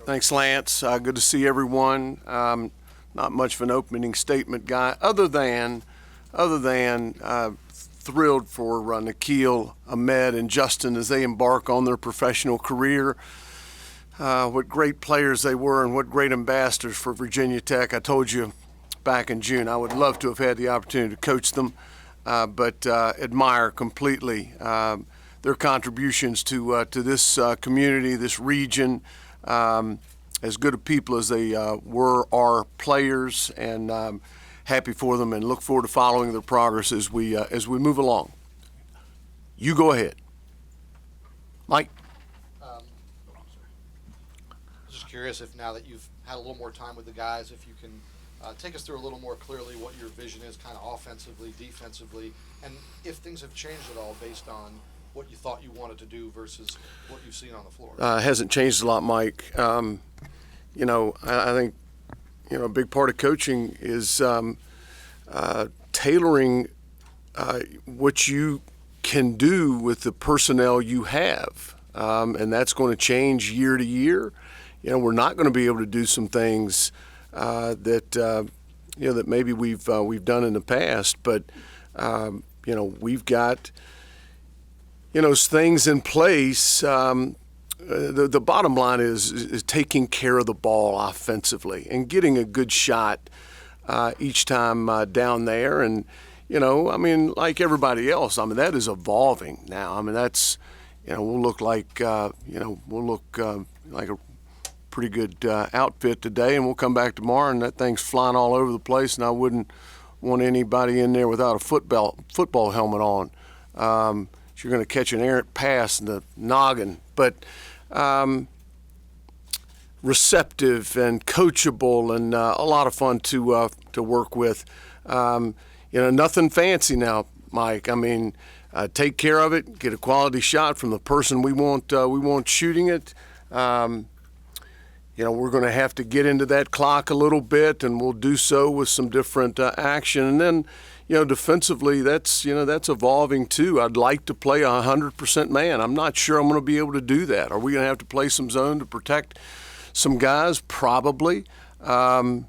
Thanks, Lance. Good to see everyone. Not much of an opening statement guy, other than thrilled for Nikhil, Ahmed, and Justin as they embark on their professional career. What great players they were and what great ambassadors for Virginia Tech. I told you back in June I would love to have had the opportunity to coach them, but admire completely their contributions to this community, this region. As good a people as they were our players, and happy for them and look forward to following their progress as we move along. You go ahead. Mike? Just curious if now that you've had a little more time with the guys, if you can take us through a little more clearly what your vision is kind of offensively, defensively, and if things have changed at all based on what you thought you wanted to do versus what you've seen on the floor. Hasn't changed a lot, Mike. I think, a big part of coaching is tailoring what you can do with the personnel you have, and that's going to change year to year. We're not going to be able to do some things that maybe we've done in the past, but we've got things in place. The bottom line is taking care of the ball offensively and getting a good shot each time down there. And, like everybody else, that is evolving now. That's, we'll look like, like a pretty good outfit today, and we'll come back tomorrow and that thing's flying all over the place, and I wouldn't want anybody in there without a football helmet on. You're going to catch an errant pass in the noggin, but receptive and coachable and a lot of fun to work with. Nothing fancy now, Mike. Take care of it, get a quality shot from the person we want shooting it. We're going to have to get into that clock a little bit, and we'll do so with some different action. And then, defensively, that's evolving too. I'd like to play 100% man. I'm not sure I'm going to be able to do that. Are we going to have to play some zone to protect some guys? Probably. We're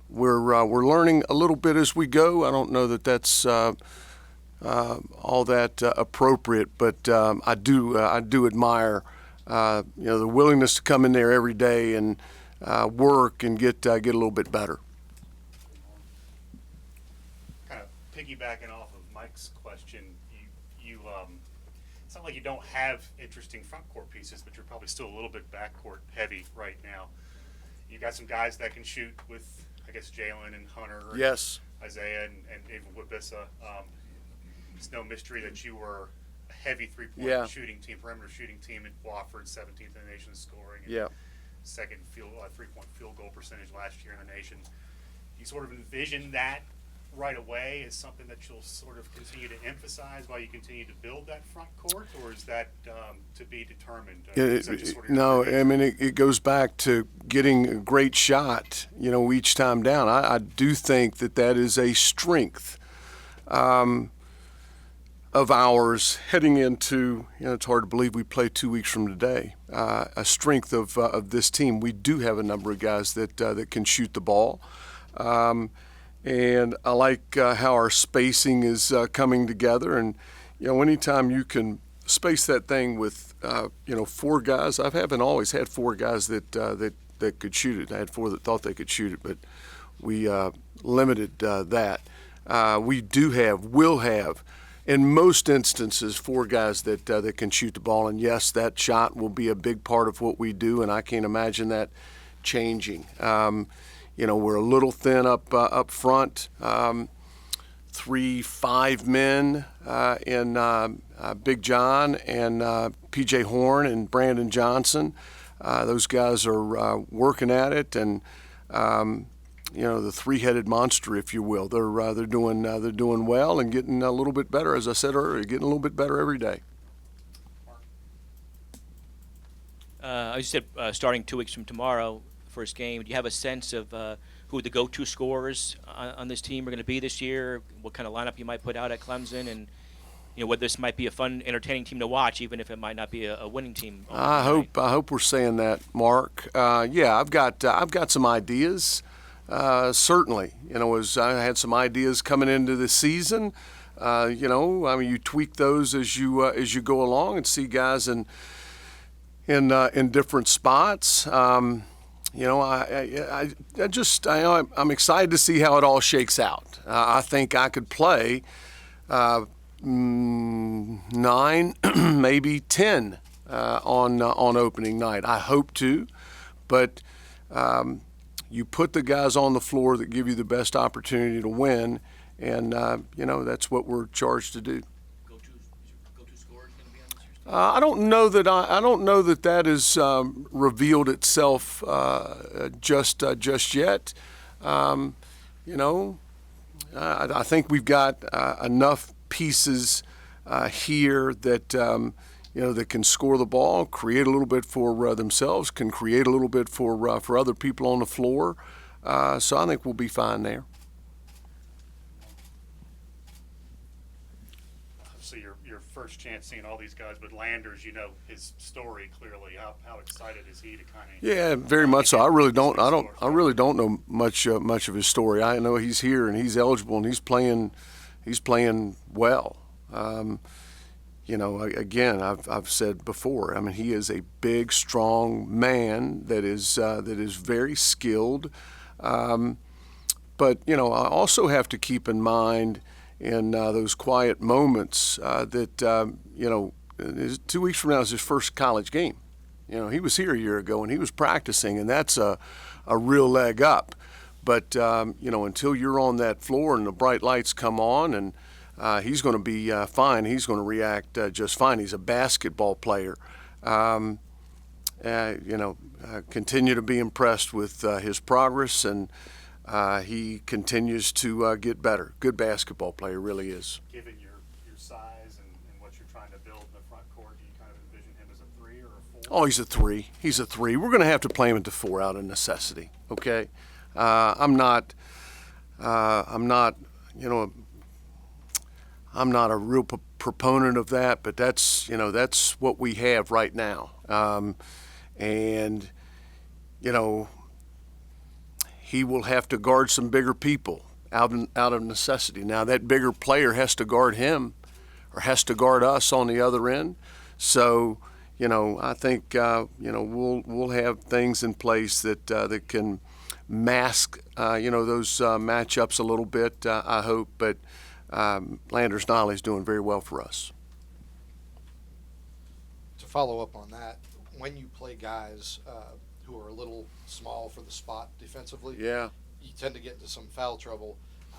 learning a little bit as we go. I don't know that that's all that appropriate, but I do admire the willingness to come in there every day and work and get a little bit better. Kind of piggybacking off of Mike's question, you it's not like you don't have interesting front court pieces, but you're probably still a little bit backcourt heavy right now. You got some guys that can shoot with, I guess, Jalen and Hunter, and yes, Isaiah and even Wabissa. It's no mystery that you were a heavy three-point shooting team, perimeter shooting team at Wofford, 17th in the nation in scoring, and second three-point field goal percentage last year in the nation. You sort of envision that right away as something that you'll sort of continue to emphasize while you continue to build that front court, or is that to be determined? It goes back to getting a great shot, each time down. I do think that is a strength of ours heading into, it's hard to believe we play 2 weeks from today. A strength of this team. We do have a number of guys that can shoot the ball. And I like how our spacing is coming together. And, anytime you can space that thing with, 4 guys. I haven't always had 4 guys that could shoot it. I had 4 that thought they could shoot it, but we limited that. Will have, in most instances, 4 guys that can shoot the ball. And, yes, that shot will be a big part of what we do, and I can't imagine that changing. We're a little thin up front. 3-5 men in Big John and P.J. Horn and Brandon Johnson. Those guys are working at it, and the three-headed monster, if you will. They're doing well and getting a little bit better. As I said earlier, getting a little bit better every day. I said starting 2 weeks from tomorrow. First game. Do you have a sense of who the go-to scorers on this team are going to be this year? What kind of lineup you might put out at Clemson, and whether this might be a fun, entertaining team to watch, even if it might not be a winning team. I hope we're saying that, Mark. Yeah, I've got some ideas. Certainly, as I had some ideas coming into the season. You tweak those as you go along and see guys in different spots. I'm excited to see how it all shakes out. I think I could play 9, maybe 10 on opening night. I hope to, but you put the guys on the floor that give you the best opportunity to win, and that's what we're charged to do. Go-to scorer is going to be on this year's team? I don't know that is revealed itself just yet. I think we've got enough pieces here that that can score the ball, create a little bit for themselves, can create a little bit for other people on the floor. So I think we'll be fine there. So your first chance seeing all these guys, but Landers, his story clearly. How excited is he to kind of? Yeah, very much so. I really don't know much of his story. I know he's here and he's eligible and he's playing well. Again, I've said before. I mean, he is a big, strong man that is very skilled. But I also have to keep in mind in those quiet moments that 2 weeks from now is his first college game. He was here a year ago and he was practicing, and that's a real leg up. But until you're on that floor and the bright lights come on, and he's going to be fine. He's going to react just fine. He's a basketball player. Continue to be impressed with his progress, and he continues to get better. Good basketball player, really is. Given your size and what you're trying to build in the front court, do you kind of envision him as a 3 or a 4? Oh, he's a 3. He's a 3. We're going to have to play him at the 4 out of necessity. Okay, I'm not a real proponent of that, but that's what we have right now. He will have to guard some bigger people out of necessity. Now that bigger player has to guard him, or has to guard us on the other end. So I think we'll have things in place that can mask those matchups a little bit. I hope, but. Landers Nolly is doing very well for us. To follow up on that, when you play guys who are a little small for the spot defensively, yeah, you tend to get into some foul trouble.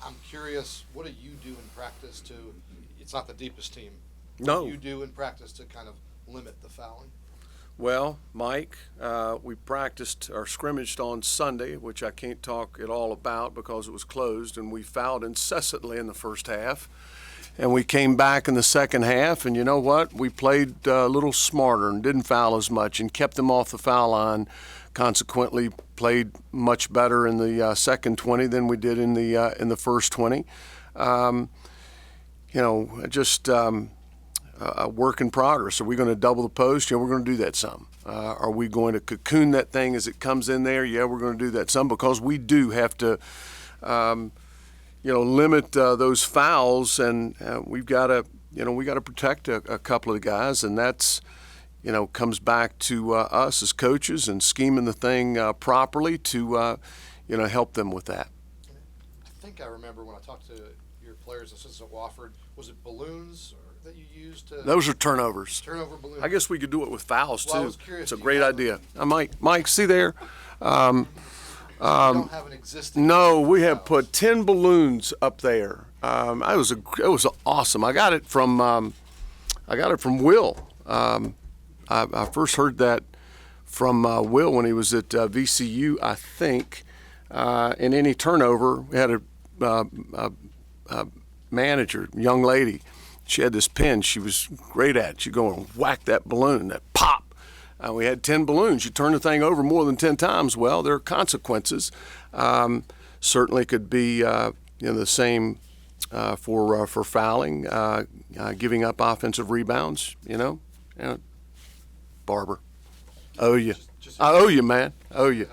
I'm curious, what do you do in practice to? It's not the deepest team. No. What do you do in practice to kind of limit the fouling? Well, Mike, we practiced or scrimmaged on Sunday, which I can't talk at all about because it was closed, and we fouled incessantly in the first half. And we came back in the second half, and you know what? We played a little smarter and didn't foul as much and kept them off the foul line. Consequently, played much better in the second 20 than we did in the first 20. A work in progress. Are we going to double the post? Yeah, we're going to do that some. Are we going to cocoon that thing as it comes in there? Yeah, we're going to do that some, because we do have to, limit those fouls, and we've got to protect a couple of the guys, and that's, comes back to us as coaches and scheming the thing properly to, help them with that. I think I remember when I talked to your players, assistant Wofford, was it balloons that you used to? Those are turnovers. Turnover balloons. I guess we could do it with fouls too. I was curious, it's a great idea. Mike, see there? You don't have an existing. No, we have fouls. put 10 balloons up there. It was awesome. I got it from Will. I first heard that from Will when he was at VCU, I think. In any turnover, we had a manager, young lady. She had this pin she was great at. She'd go and whack that balloon, that pop. We had 10 balloons. You turn the thing over more than 10 times, well, there are consequences. Certainly could be the same for fouling, giving up offensive rebounds. Barber, owe you. I owe you, man. I owe you.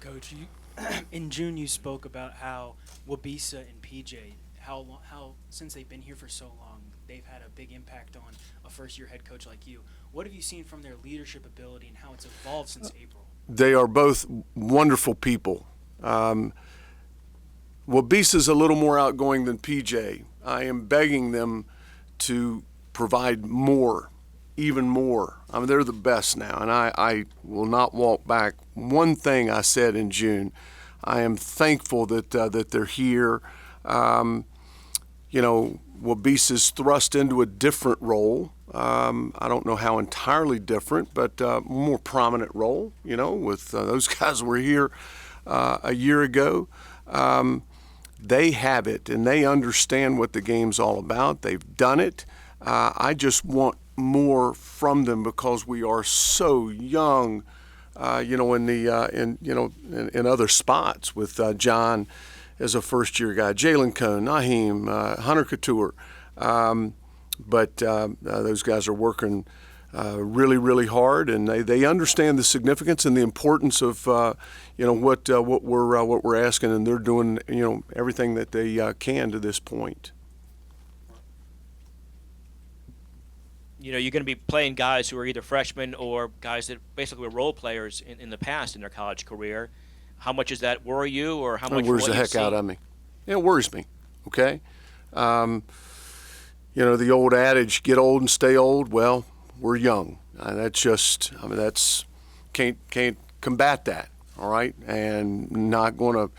Coach, in June you spoke about how Wabisa and PJ, how since they've been here for so long, they've had a big impact on a first-year head coach like you. What have you seen from their leadership ability and how it's evolved since April? They are both wonderful people. Wabisa's a little more outgoing than PJ. I am begging them to provide more, even more. I mean, they're the best now, and I will not walk back. One thing I said in June, I am thankful that they're here. Wabisa's thrust into a different role. I don't know how entirely different, but more prominent role, with those guys were here a year ago. They have it, and they understand what the game's all about. They've done it. I just want more from them because we are so young, in other spots with John as a first-year guy, Jalen Cone, Naheem, Hunter Couture. But those guys are working really, really hard, and they understand the significance and the importance of what we're asking, and they're doing everything that they can to this point. You're going to be playing guys who are either freshmen or guys that basically were role players in the past in their college career. How much does that worry you, or how much? It worries the heck out of me. It worries me. Okay. The old adage, get old and stay old. Well, we're young. That's can't combat that. All right, and not going to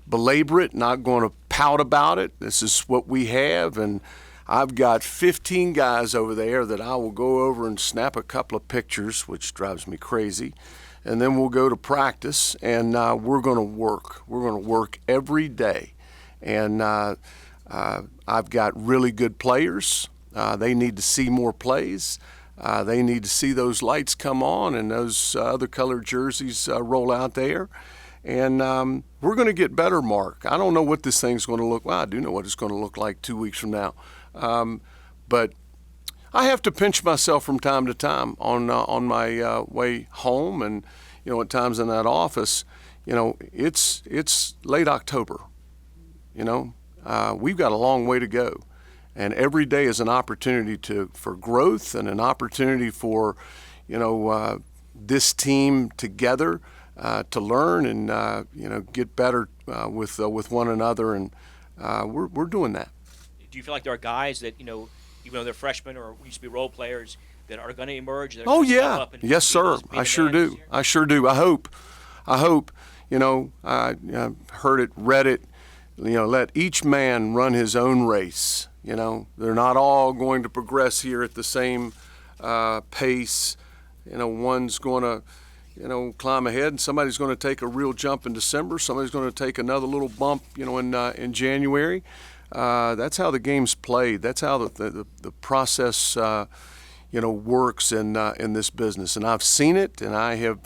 belabor it, not going to pout about it. This is what we have, and I've got 15 guys over there that I will go over and snap a couple of pictures, which drives me crazy, and then we'll go to practice, and we're going to work. We're going to work every day, and I've got really good players. They need to see more plays. They need to see those lights come on and those other colored jerseys roll out there. And we're going to get better, Mark. I don't know what this thing's going to look like. Well, I do know what it's going to look like 2 weeks from now. But I have to pinch myself from time to time on my way home, and at times in that office. It's late October. We've got a long way to go, and every day is an opportunity for growth and an opportunity for this team together to learn and get better with one another, and we're doing that. Do you feel like there are guys that even though they're freshmen or used to be role players that are going to emerge? That are Oh gonna step yeah, up and yes sir. I sure do. I sure do. I hope. I heard it, read it. Let each man run his own race. They're not all going to progress here at the same pace. One's going to climb ahead, and somebody's going to take a real jump in December. Somebody's going to take another little bump, in January. That's how the game's played. That's how the process, works in this business. And I've seen it, and I have,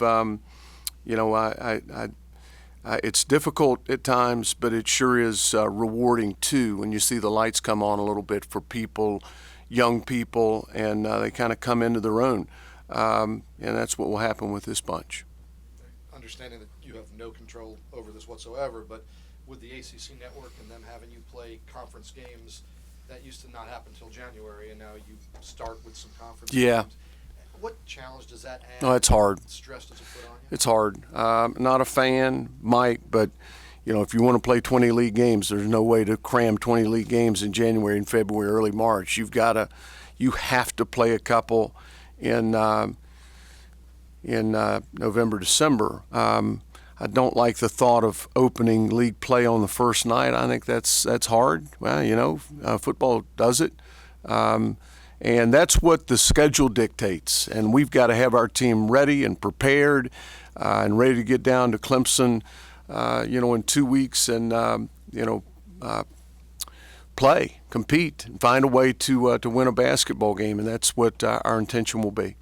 it's difficult at times, but it sure is rewarding too when you see the lights come on a little bit for people, young people, and they kind of come into their own. And that's what will happen with this bunch. Understanding that you have no control over this whatsoever, but with the ACC network and them having you play conference games, that used to not happen until January, and now you start with some conference games. What challenge does that add? No, it's hard. Stress does it put on you? It's hard. Not a fan, Mike, but if you want to play 20 league games, there's no way to cram 20 league games in January and February, early March. You have to play a couple in November, December. I don't like the thought of opening league play on the first night. I think that's hard. Well, football does it. And that's what the schedule dictates. And we've got to have our team ready and prepared and ready to get down to Clemson, in 2 weeks and, play, compete, and find a way to win a basketball game. And that's what our intention will be.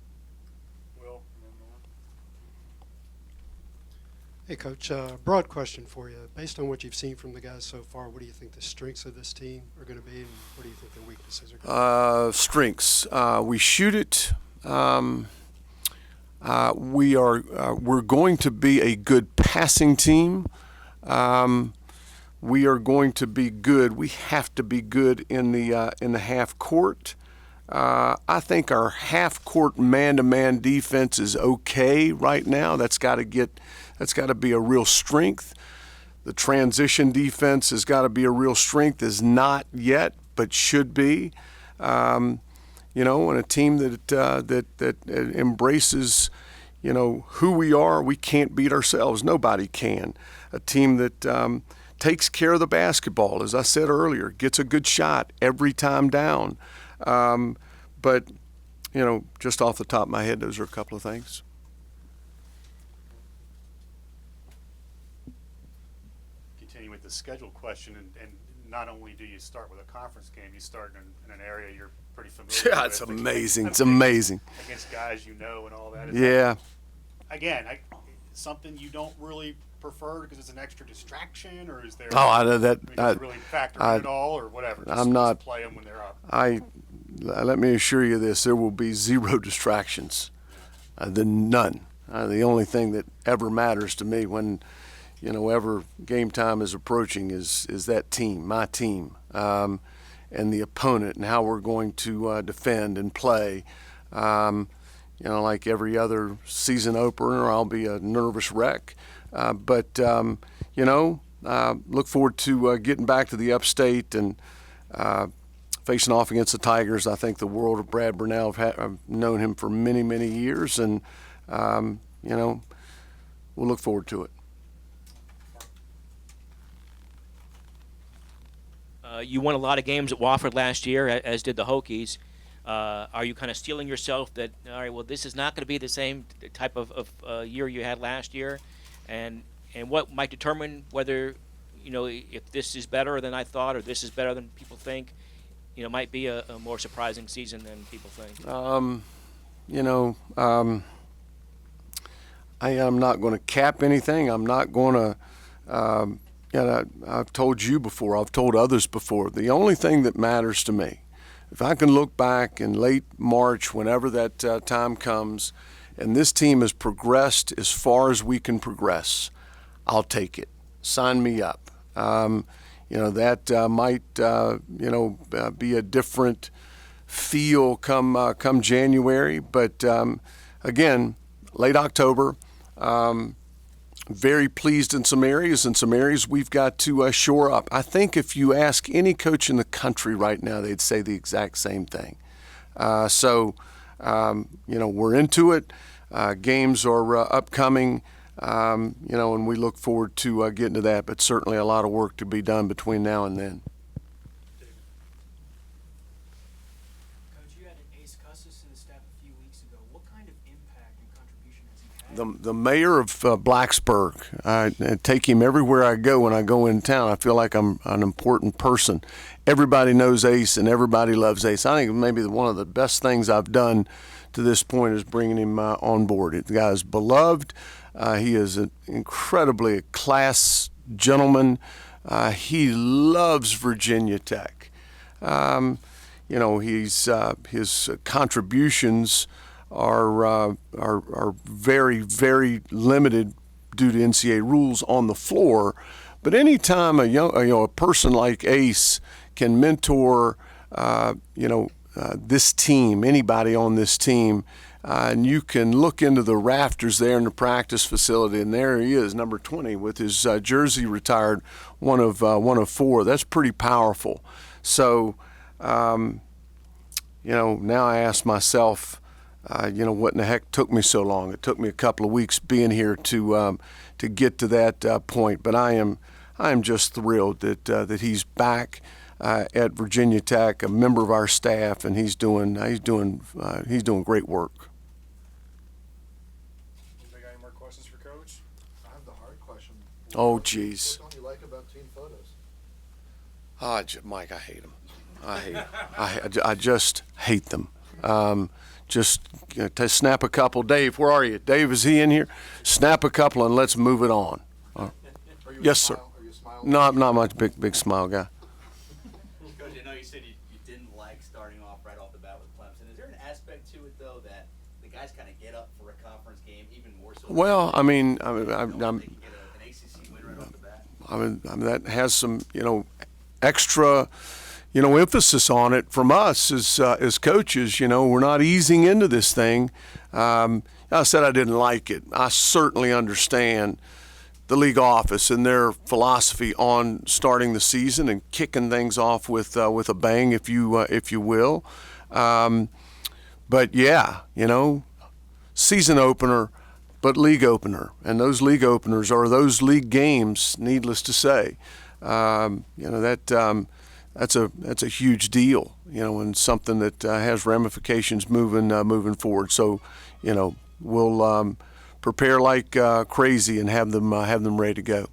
Hey, Coach. Broad question for you. Based on what you've seen from the guys so far, what do you think the strengths of this team are going to be, and what do you think their weaknesses are going to be? Strengths. We shoot it. We're going to be a good passing team. We are going to be good. We have to be good in the half court. I think our half court man-to-man defense is okay right now. That's got to be a real strength. The transition defense has got to be a real strength. Is not yet, but should be. And a team that embraces, who we are. We can't beat ourselves. Nobody can. A team that takes care of the basketball, as I said earlier, gets a good shot every time down. But, just off the top of my head, those are a couple of things. Continue with the schedule question, and not only do you start with a conference game, you start in an area you're pretty familiar with. Yeah, it's amazing. It's amazing. Against guys and all that. Yeah. Again, something you don't really prefer because it's an extra distraction, or is there? Does it really factor in at all, or whatever? Just play them when they're up. Let me assure you this: there will be zero distractions, none. The only thing that ever matters to me when, ever game time is approaching is that team, my team, and the opponent, and how we're going to defend and play. Like every other season opener, I'll be a nervous wreck. But look forward to getting back to the upstate and facing off against the Tigers. I think the world of Brad Burnell. I've known him for many, many years, and, we'll look forward to it. You won a lot of games at Wofford last year, as did the Hokies. Are you kind of steeling yourself that, all right, well, this is not going to be the same type of year you had last year? And what might determine whether, if this is better than I thought or this is better than people think, might be a more surprising season than people think? I am not going to cap anything. I'm not going to, I've told you before, I've told others before, the only thing that matters to me, if I can look back in late March, whenever that time comes, and this team has progressed as far as we can progress, I'll take it. Sign me up. That might, be a different feel come January. But, again, late October, very pleased in some areas. In some areas we've got to shore up. I think if you ask any coach in the country right now, they'd say the exact same thing. We're into it. Games are upcoming, and we look forward to getting to that, but certainly a lot of work to be done between now and then. Coach, you had an Ace Custis to the staff a few weeks ago. What kind of impact and contribution has he had? The mayor of Blacksburg. I take him everywhere I go. When I go in town, I feel like I'm an important person. Everybody knows Ace, and everybody loves Ace. I think maybe one of the best things I've done to this point is bringing him on board. The guy is beloved. He is an incredibly class gentleman. He loves Virginia Tech. His contributions are very, very limited due to NCAA rules on the floor. But anytime a person like Ace can mentor, this team, anybody on this team, and you can look into the rafters there in the practice facility, and there he is, number 20, with his jersey retired, one of four. That's pretty powerful. So, now I ask myself, what in the heck took me so long? It took me a couple of weeks being here to get to that point. But I am just thrilled that he's back at Virginia Tech, a member of our staff, and he's doing great work. Anybody got any more questions for Coach? I have the hard question. Oh, geez. What don't you like about team photos? Mike, I hate them. I just hate them. Just to snap a couple. Dave, where are you? Dave, is he in here? Snap a couple and let's move it on. Yes, sir. Are you a smile? No, I'm not much big smile guy. Coach, I know you said you didn't like starting off right off the bat with Clemson. Is there an aspect to it, though, that the guys kind of get up for a conference game even more so? Well, I mean, They can get an ACC win right off the bat. I mean that has some, extra, emphasis on it from us as coaches. We're not easing into this thing. I said I didn't like it. I certainly understand the league office and their philosophy on starting the season and kicking things off with a bang, if you will. But yeah, season opener, but league opener, and those league openers are those league games. Needless to say, that's a huge deal, and something that has ramifications moving forward. So, we'll prepare like crazy and have them ready to go.